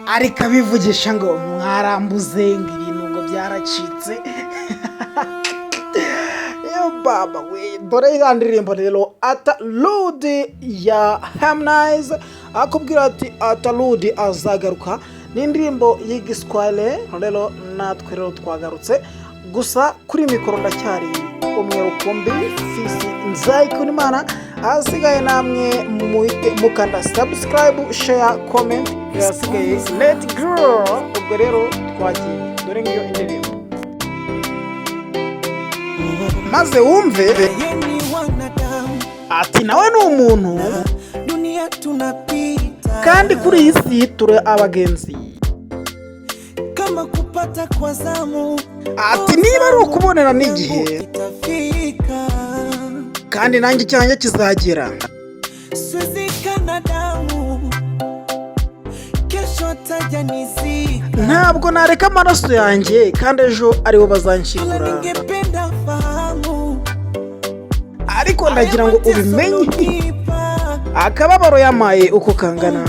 ariko abivugisha ngo mwarambuze ngo ibintu ngo byaracitse. Yo baba we, dore ya ndirimbo rero Atarudi ya Harmonize akubwira ati Atarudi azagaruka. Ni indirimbo y'igiswahili rero natwe rero twagarutse, gusa kuri mikoro ndacyari umwe rukumbi Fisi Nzayikundimana. Asigaye namwe mukanda subscribe, share, comment, yasigaye let grow. Ubwo rero twagiye, dore ngiyo indirimbo maze wumve ati nawe ni umuntu kandi kuri iyi si turi abagenzi. Kama kupata kwa zamu, ati niba ari ukubonera n'igihe kandi nanjye cyanjye kizagera. Swezikana damu, kesho tajya nizika. Ntabwo nareka amaraso yanjye kandi ejo aribo bazanshingura. Ningependa fahamu, ariko ndagira ngo ubimenye akababaro yamaye uko kangana.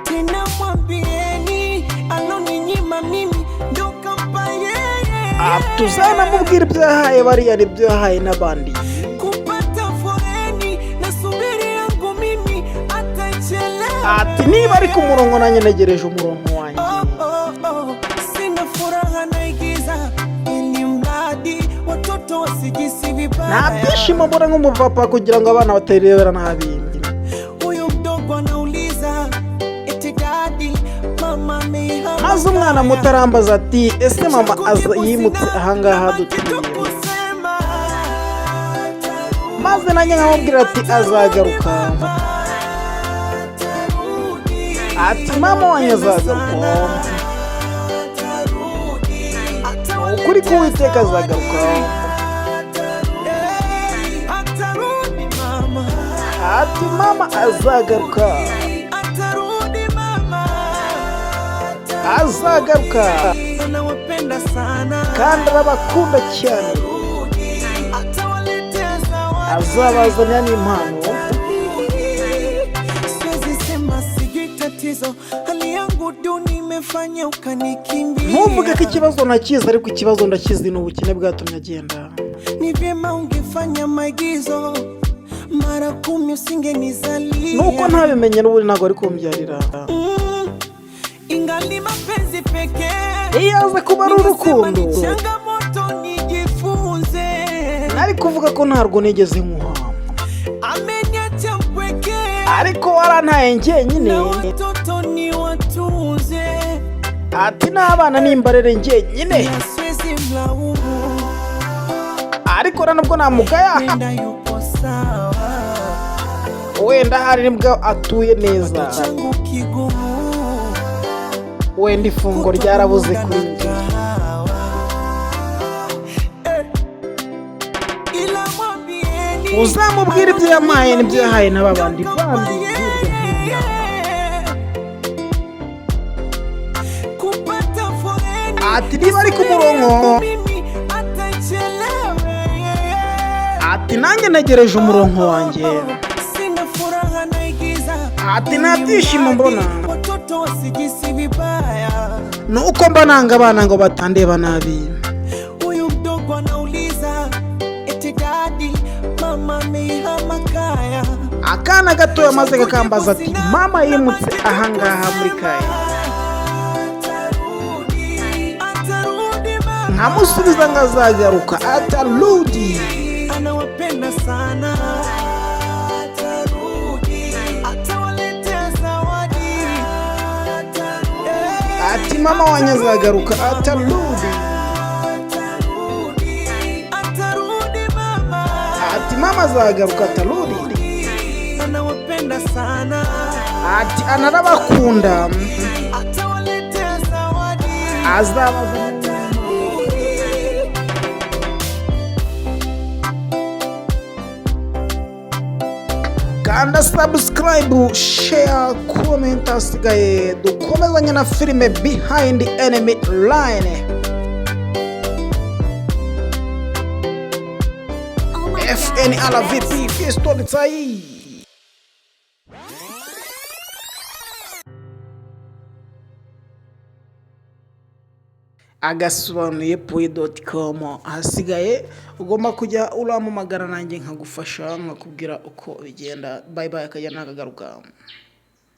tena mwambieni aloninyima mimi ndo kampa yeye. Tuzana mubwira ibyo yahaye bariya n'ibyo yahaye n'abandi. Kupata foreni na subiri yangu mimi atachelewa. ati niba ari ku murongo nanjye negereje umurongo wanjye. Sina furaha naigiza ili mradi watoto wasijisi vibaya. nta byishimo mbona nk'umupapa kugira ngo abana batarebera nabi. Huyu mdogo anauliza eti daddy mama amehama. maze umwana muto arambaza ati ese mama yimutse ahangaha dutuye? maze nanjye nkamubwira ati azagaruka. ati mama wanjye azagaruka, ukuri k'Uwiteka azagaruka. ati mama azagaruka, azagaruka Anawapenda sana kandi arabakunda cyane. azabazanira n'impano. siwezi sema sijui tatizo, hali yangu duni imefanya ukanikimbia. ntuvuge ko ikibazo nakizi, ariko ikibazo ndakizi ni ubukene bwatumye agenda. Ni vyema ungefanya maigizo mara 10 usingenizalia. nuko ntabimenye n'ubundi ntabwo ari kumbyarira. Ingali mapenzi pekee, iyo aza kuba ari urukundo changamoto nijifunze. nari kuvuga ko ntarwo nigeze nkuha, Ameniacha mpweke, ariko warantaye njyenyine. na watoto ni watunze. ati n'abana nimbarere njyenyine, Na siwezi mlaumu, ariko nubwo namugaya nenda yupo sawa. wenda hari nibwo atuye neza, Changu kigumu, wenda ifungo ryarabuze kuri njye. ila mwambieni uzamubwira ibyo yamaye n'ibyo yahaye n'ababandi bandi. kupata foreni ati niba ari ku murongo, mimi atachelewe. ati nanjye negereje umurongo wanjye. Sina furaha naigiza, ati nta byishimo mbona, watoto wasijisi vibaya. nuko mba nanga abana ngo batandeba nabi. Huyu mdogo anauliza eti daddy mama amehama kaya. akana gatoya maze kakambaza ati mama yimutse ahangaha muri kaya. Atarudi mama, nkamusubiza ngo azagaruka. Atarudi anawapenda sana. Atarudi, atawaletea zawadi. ati mama wanjye azagaruka. Atarudi Atarudi mama, ati mama azagaruka. Atarudi anawapenda sana. ati anarabakunda, Atawaletea zawadi. azabazanira. kanda subscribe, share, comment. asigaye dukomezanye na filime Behind Enemy Line. FNLVP Fisto Tsai. agasobanuye.com. Hasigaye ugomba kujya uramamagara nanjye nkagufasha nkakubwira uko bigenda. Bye bye, akajya nakagaruka.